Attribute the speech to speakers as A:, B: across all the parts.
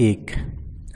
A: 1,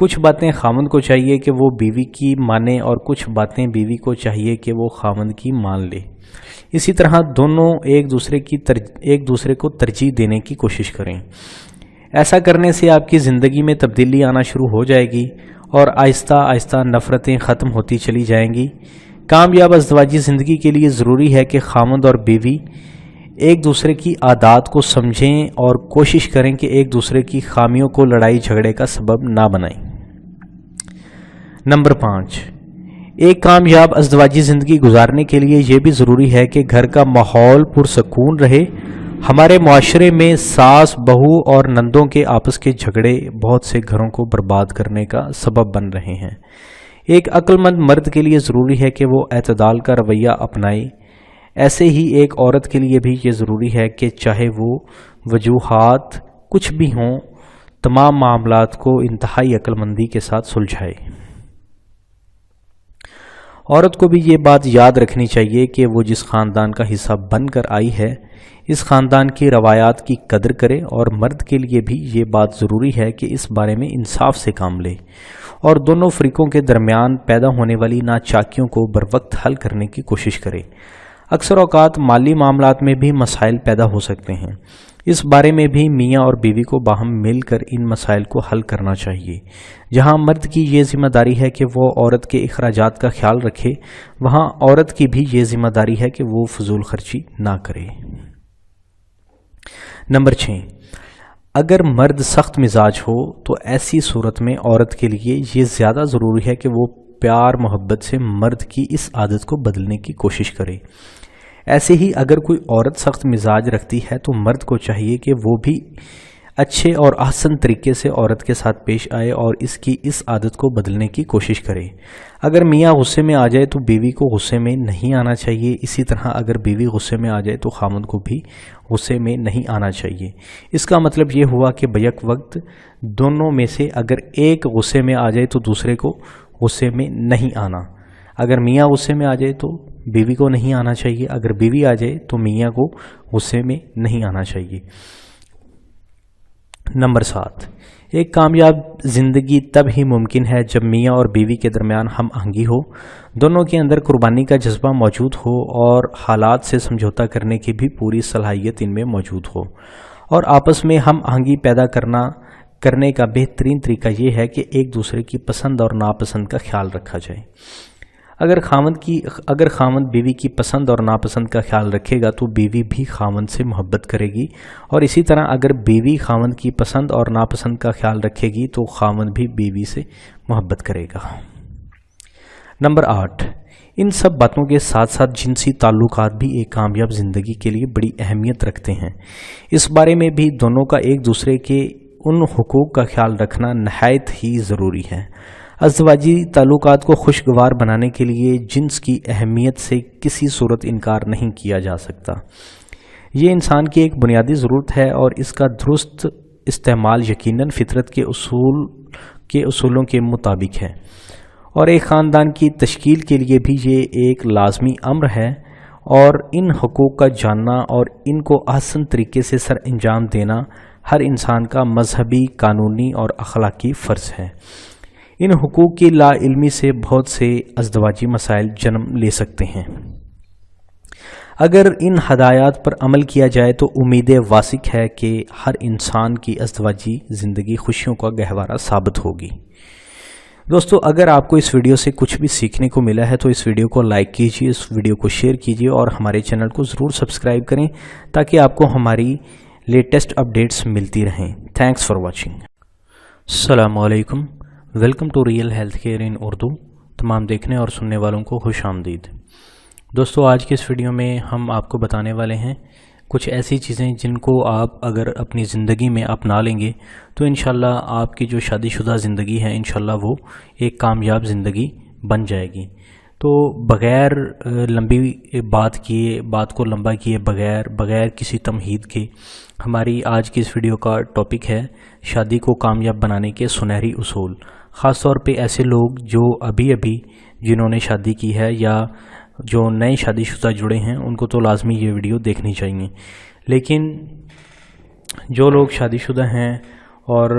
A: کچھ باتیں خاوند کو چاہیے کہ وہ بیوی کی مانے اور کچھ باتیں بیوی کو چاہیے کہ وہ خاوند کی مان لے۔ اسی طرح دونوں ایک دوسرے کو ترجیح دینے کی کوشش کریں۔ ایسا کرنے سے آپ کی زندگی میں تبدیلی آنا شروع ہو جائے گی اور آہستہ آہستہ نفرتیں ختم ہوتی چلی جائیں گی۔ کامیاب ازدواجی زندگی کے لیے ضروری ہے کہ خاوند اور بیوی ایک دوسرے کی عادات کو سمجھیں اور کوشش کریں کہ ایک دوسرے کی خامیوں کو لڑائی جھگڑے کا سبب نہ بنائیں۔ نمبر 5، ایک کامیاب ازدواجی زندگی گزارنے کے لیے یہ بھی ضروری ہے کہ گھر کا ماحول پرسکون رہے۔ ہمارے معاشرے میں ساس، بہو اور نندوں کے آپس کے جھگڑے بہت سے گھروں کو برباد کرنے کا سبب بن رہے ہیں۔ ایک عقل مند مرد کے لیے ضروری ہے کہ وہ اعتدال کا رویہ اپنائے۔ ایسے ہی ایک عورت کے لیے بھی یہ ضروری ہے کہ چاہے وہ وجوہات کچھ بھی ہوں، تمام معاملات کو انتہائی عقل مندی کے ساتھ سلجھائے۔ عورت کو بھی یہ بات یاد رکھنی چاہیے کہ وہ جس خاندان کا حصہ بن کر آئی ہے، اس خاندان کی روایات کی قدر کرے، اور مرد کے لیے بھی یہ بات ضروری ہے کہ اس بارے میں انصاف سے کام لے اور دونوں فریقوں کے درمیان پیدا ہونے والی ناچاکیوں کو بروقت حل کرنے کی کوشش کرے۔ اکثر اوقات مالی معاملات میں بھی مسائل پیدا ہو سکتے ہیں۔ اس بارے میں بھی میاں اور بیوی کو باہم مل کر ان مسائل کو حل کرنا چاہیے۔ جہاں مرد کی یہ ذمہ داری ہے کہ وہ عورت کے اخراجات کا خیال رکھے، وہاں عورت کی بھی یہ ذمہ داری ہے کہ وہ فضول خرچی نہ کرے۔ نمبر 6، اگر مرد سخت مزاج ہو تو ایسی صورت میں عورت کے لیے یہ زیادہ ضروری ہے کہ وہ پیار محبت سے مرد کی اس عادت کو بدلنے کی کوشش کرے۔ ایسے ہی اگر کوئی عورت سخت مزاج رکھتی ہے تو مرد کو چاہیے کہ وہ بھی اچھے اور احسن طریقے سے عورت کے ساتھ پیش آئے اور اس کی اس عادت کو بدلنے کی کوشش کرے۔ اگر میاں غصے میں آ جائے تو بیوی کو غصے میں نہیں آنا چاہیے۔ اسی طرح اگر بیوی غصے میں آ جائے تو خاوند کو بھی غصے میں نہیں آنا چاہیے۔ اس کا مطلب یہ ہوا کہ بیک وقت دونوں میں سے اگر ایک غصے میں آ جائے تو دوسرے کو غصے میں نہیں آنا۔ اگر میاں غصے میں آ جائے تو بیوی کو نہیں آنا چاہیے، اگر بیوی آ جائے تو میاں کو غصے میں نہیں آنا چاہیے۔ نمبر 7، ایک کامیاب زندگی تب ہی ممکن ہے جب میاں اور بیوی کے درمیان ہم آہنگی ہو، دونوں کے اندر قربانی کا جذبہ موجود ہو اور حالات سے سمجھوتا کرنے کی بھی پوری صلاحیت ان میں موجود ہو، اور آپس میں ہم آہنگی پیدا کرنے کا بہترین طریقہ یہ ہے کہ ایک دوسرے کی پسند اور ناپسند کا خیال رکھا جائے۔ اگر خاوند بیوی کی پسند اور ناپسند کا خیال رکھے گا تو بیوی بھی خاوند سے محبت کرے گی، اور اسی طرح اگر بیوی خاوند کی پسند اور ناپسند کا خیال رکھے گی تو خاوند بھی بیوی سے محبت کرے گا۔ نمبر 8، ان سب باتوں کے ساتھ ساتھ جنسی تعلقات بھی ایک کامیاب زندگی کے لیے بڑی اہمیت رکھتے ہیں۔ اس بارے میں بھی دونوں کا ایک دوسرے کے ان حقوق کا خیال رکھنا نہایت ہی ضروری ہے۔ ازدواجی تعلقات کو خوشگوار بنانے کے لیے جنس کی اہمیت سے کسی صورت انکار نہیں کیا جا سکتا۔ یہ انسان کی ایک بنیادی ضرورت ہے اور اس کا درست استعمال یقیناً فطرت کے اصولوں کے مطابق ہے، اور ایک خاندان کی تشکیل کے لیے بھی یہ ایک لازمی امر ہے، اور ان حقوق کا جاننا اور ان کو احسن طریقے سے سر انجام دینا ہر انسان کا مذہبی، قانونی اور اخلاقی فرض ہے۔ ان حقوق کی لا علمی سے بہت سے ازدواجی مسائل جنم لے سکتے ہیں۔ اگر ان ہدایات پر عمل کیا جائے تو امید واسق ہے کہ ہر انسان کی ازدواجی زندگی خوشیوں کا گہوارہ ثابت ہوگی۔ دوستو، اگر آپ کو اس ویڈیو سے کچھ بھی سیکھنے کو ملا ہے تو اس ویڈیو کو لائک کیجیے، اس ویڈیو کو شیئر کیجیے اور ہمارے چینل کو ضرور سبسکرائب کریں تاکہ آپ کو ہماری لیٹسٹ اپڈیٹس ملتی رہیں۔ Thanks for watching. السلام علیکم، welcome to real health care in Urdu. تمام دیکھنے اور سننے والوں کو خوش آمدید۔ دوستو، آج کے اس ویڈیو میں ہم آپ کو بتانے والے ہیں کچھ ایسی چیزیں جن کو آپ اگر اپنی زندگی میں اپنا لیں گے تو انشاءاللہ آپ کی جو شادی شدہ زندگی ہے انشاءاللہ وہ ایک کامیاب زندگی بن جائے گی۔ تو بغیر لمبی بات کو لمبا کیے بغیر کسی تمہید کے ہماری آج کی اس ویڈیو کا ٹاپک ہے شادی کو کامیاب بنانے کے سنہری اصول۔ خاص طور پہ ایسے لوگ جو ابھی جنہوں نے شادی کی ہے یا جو نئے شادی شدہ جڑے ہیں ان کو تو لازمی یہ ویڈیو دیکھنی چاہیے، لیکن جو لوگ شادی شدہ ہیں اور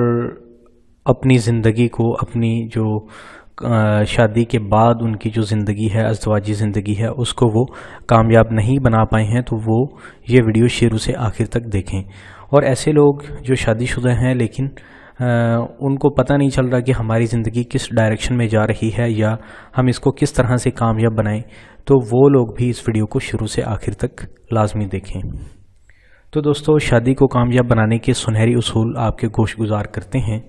A: اپنی زندگی کو، اپنی جو شادی کے بعد ان کی جو زندگی ہے، ازدواجی زندگی ہے، اس کو وہ کامیاب نہیں بنا پائے ہیں، تو وہ یہ ویڈیو شروع سے آخر تک دیکھیں۔ اور ایسے لوگ جو شادی شدہ ہیں لیکن ان کو پتہ نہیں چل رہا کہ ہماری زندگی کس ڈائریکشن میں جا رہی ہے یا ہم اس کو کس طرح سے کامیاب بنائیں، تو وہ لوگ بھی اس ویڈیو کو شروع سے آخر تک لازمی دیکھیں۔ تو دوستو، شادی کو کامیاب بنانے کے سنہری اصول آپ کے گوش گزار کرتے ہیں۔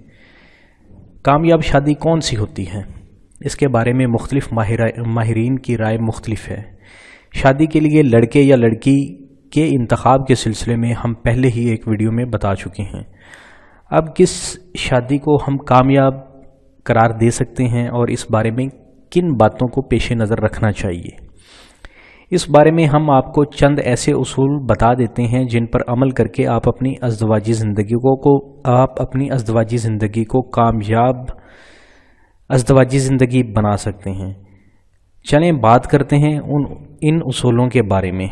A: کامیاب شادی کون سی ہوتی ہے؟ اس کے بارے میں مختلف ماہرین کی رائے مختلف ہے۔ شادی کے لیے لڑکے یا لڑکی کے انتخاب کے سلسلے میں ہم پہلے ہی ایک ویڈیو میں بتا چکے ہیں۔ اب کس شادی کو ہم کامیاب قرار دے سکتے ہیں اور اس بارے میں کن باتوں کو پیش نظر رکھنا چاہیے، اس بارے میں ہم آپ کو چند ایسے اصول بتا دیتے ہیں جن پر عمل کر کے آپ اپنی ازدواجی زندگی کو کامیاب ازدواجی زندگی بنا سکتے ہیں۔ چلیں بات کرتے ہیں ان اصولوں کے بارے میں۔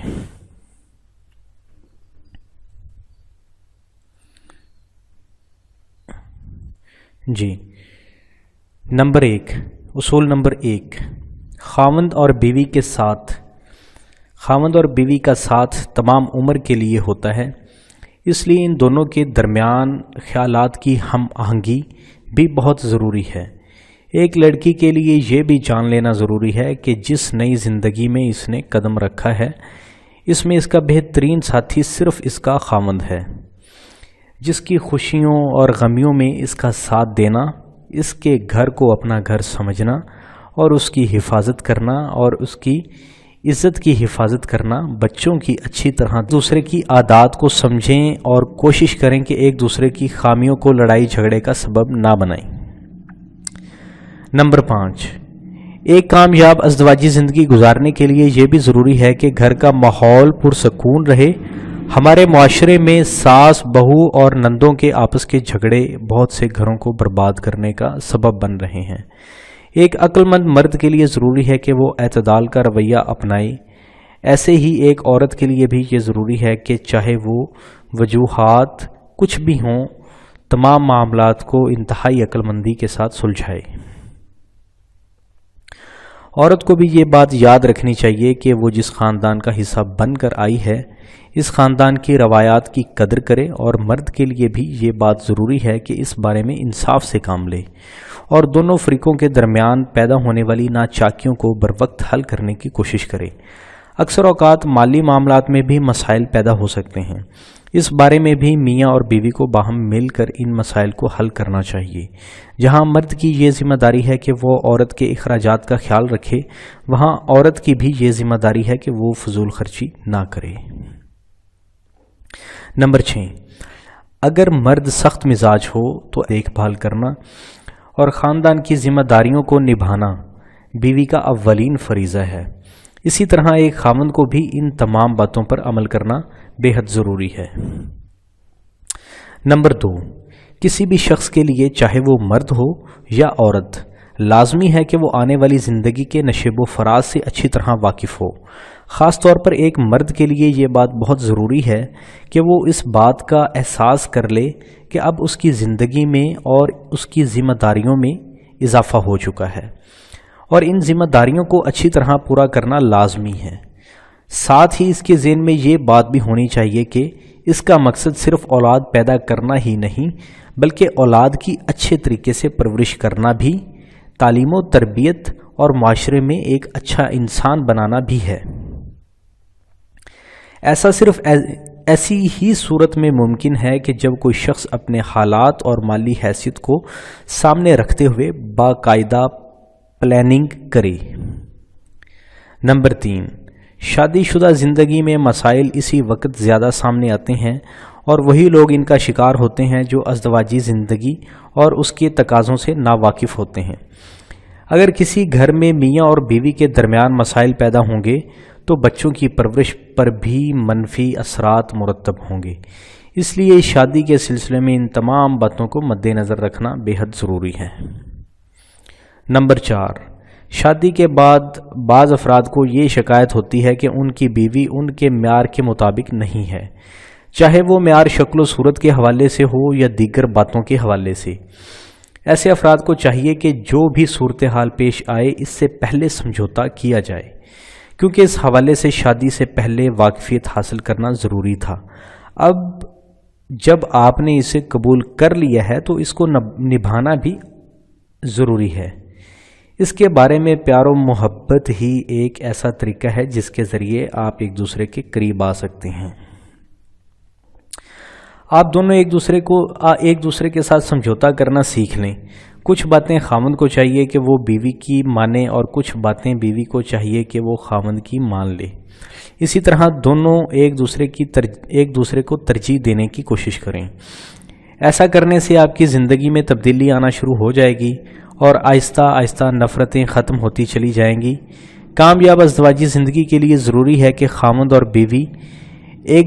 A: جی، اصول نمبر 1، خاوند اور بیوی کا ساتھ تمام عمر کے لیے ہوتا ہے، اس لیے ان دونوں کے درمیان خیالات کی ہم آہنگی بھی بہت ضروری ہے۔ ایک لڑکی کے لیے یہ بھی جان لینا ضروری ہے کہ جس نئی زندگی میں اس نے قدم رکھا ہے، اس میں اس کا بہترین ساتھی صرف اس کا خاوند ہے، جس کی خوشیوں اور غمیوں میں اس کا ساتھ دینا، اس کے گھر کو اپنا گھر سمجھنا اور اس کی حفاظت کرنا اور اس کی عزت کی حفاظت کرنا، بچوں کی اچھی طرح دوسرے کی عادات کو سمجھیں اور کوشش کریں کہ ایک دوسرے کی خامیوں کو لڑائی جھگڑے کا سبب نہ بنائیں۔ نمبر 5، ایک کامیاب ازدواجی زندگی گزارنے کے لیے یہ بھی ضروری ہے کہ گھر کا ماحول پرسکون رہے۔ ہمارے معاشرے میں ساس، بہو اور نندوں کے آپس کے جھگڑے بہت سے گھروں کو برباد کرنے کا سبب بن رہے ہیں۔ ایک عقل مند مرد کے لیے ضروری ہے کہ وہ اعتدال کا رویہ اپنائے۔ ایسے ہی ایک عورت کے لیے بھی یہ ضروری ہے کہ چاہے وہ وجوہات کچھ بھی ہوں، تمام معاملات کو انتہائی عقل مندی کے ساتھ سلجھائے۔ عورت کو بھی یہ بات یاد رکھنی چاہیے کہ وہ جس خاندان کا حصہ بن کر آئی ہے، اس خاندان کی روایات کی قدر کرے، اور مرد کے لیے بھی یہ بات ضروری ہے کہ اس بارے میں انصاف سے کام لے اور دونوں فریقوں کے درمیان پیدا ہونے والی ناچاکیوں کو بروقت حل کرنے کی کوشش کرے۔ اکثر اوقات مالی معاملات میں بھی مسائل پیدا ہو سکتے ہیں، اس بارے میں بھی میاں اور بیوی کو باہم مل کر ان مسائل کو حل کرنا چاہیے۔ جہاں مرد کی یہ ذمہ داری ہے کہ وہ عورت کے اخراجات کا خیال رکھے، وہاں عورت کی بھی یہ ذمہ داری ہے کہ وہ فضول خرچی نہ کرے۔ نمبر 6، اگر مرد سخت مزاج ہو تو دیکھ بھال کرنا اور خاندان کی ذمہ داریوں کو نبھانا بیوی کا اولین فریضہ ہے۔ اسی طرح ایک خاوند کو بھی ان تمام باتوں پر عمل کرنا بے حد ضروری ہے۔ نمبر 2، کسی بھی شخص کے لیے چاہے وہ مرد ہو یا عورت، لازمی ہے کہ وہ آنے والی زندگی کے نشیب و فراز سے اچھی طرح واقف ہو۔ خاص طور پر ایک مرد کے لیے یہ بات بہت ضروری ہے کہ وہ اس بات کا احساس کر لے کہ اب اس کی زندگی میں اور اس کی ذمہ داریوں میں اضافہ ہو چکا ہے، اور ان ذمہ داریوں کو اچھی طرح پورا کرنا لازمی ہے۔ ساتھ ہی اس کے ذہن میں یہ بات بھی ہونی چاہیے کہ اس کا مقصد صرف اولاد پیدا کرنا ہی نہیں، بلکہ اولاد کی اچھے طریقے سے پرورش کرنا بھی، تعلیم و تربیت اور معاشرے میں ایک اچھا انسان بنانا بھی ہے۔ ایسا صرف ایسی ہی صورت میں ممکن ہے کہ جب کوئی شخص اپنے حالات اور مالی حیثیت کو سامنے رکھتے ہوئے باقاعدہ پلاننگ کرے۔ نمبر 3، شادی شدہ زندگی میں مسائل اسی وقت زیادہ سامنے آتے ہیں اور وہی لوگ ان کا شکار ہوتے ہیں جو ازدواجی زندگی اور اس کے تقاضوں سے ناواقف ہوتے ہیں۔ اگر کسی گھر میں میاں اور بیوی کے درمیان مسائل پیدا ہوں گے تو بچوں کی پرورش پر بھی منفی اثرات مرتب ہوں گے۔ اس لیے شادی کے سلسلے میں ان تمام باتوں کو مد نظر رکھنا بے حد ضروری ہے۔ نمبر 4، شادی کے بعد بعض افراد کو یہ شکایت ہوتی ہے کہ ان کی بیوی ان کے معیار کے مطابق نہیں ہے، چاہے وہ معیار شکل و صورت کے حوالے سے ہو یا دیگر باتوں کے حوالے سے۔ ایسے افراد کو چاہیے کہ جو بھی صورتحال پیش آئے اس سے پہلے سمجھوتا کیا جائے، کیونکہ اس حوالے سے شادی سے پہلے واقفیت حاصل کرنا ضروری تھا۔ اب جب آپ نے اسے قبول کر لیا ہے تو اس کو نبھانا بھی ضروری ہے۔ اس کے بارے میں پیار و محبت ہی ایک ایسا طریقہ ہے جس کے ذریعے آپ ایک دوسرے کے قریب آ سکتے ہیں۔ آپ دونوں ایک دوسرے کے ساتھ سمجھوتا کرنا سیکھ لیں۔ کچھ باتیں خاوند کو چاہیے کہ وہ بیوی کی مانے اور کچھ باتیں بیوی کو چاہیے کہ وہ خاوند کی مان لے۔ اسی طرح دونوں ایک دوسرے کو ترجیح دینے کی کوشش کریں۔ ایسا کرنے سے آپ کی زندگی میں تبدیلی آنا شروع ہو جائے گی اور آہستہ آہستہ نفرتیں ختم ہوتی چلی جائیں گی۔ کامیاب ازدواجی زندگی کے لیے ضروری ہے کہ خاوند اور بیوی ایک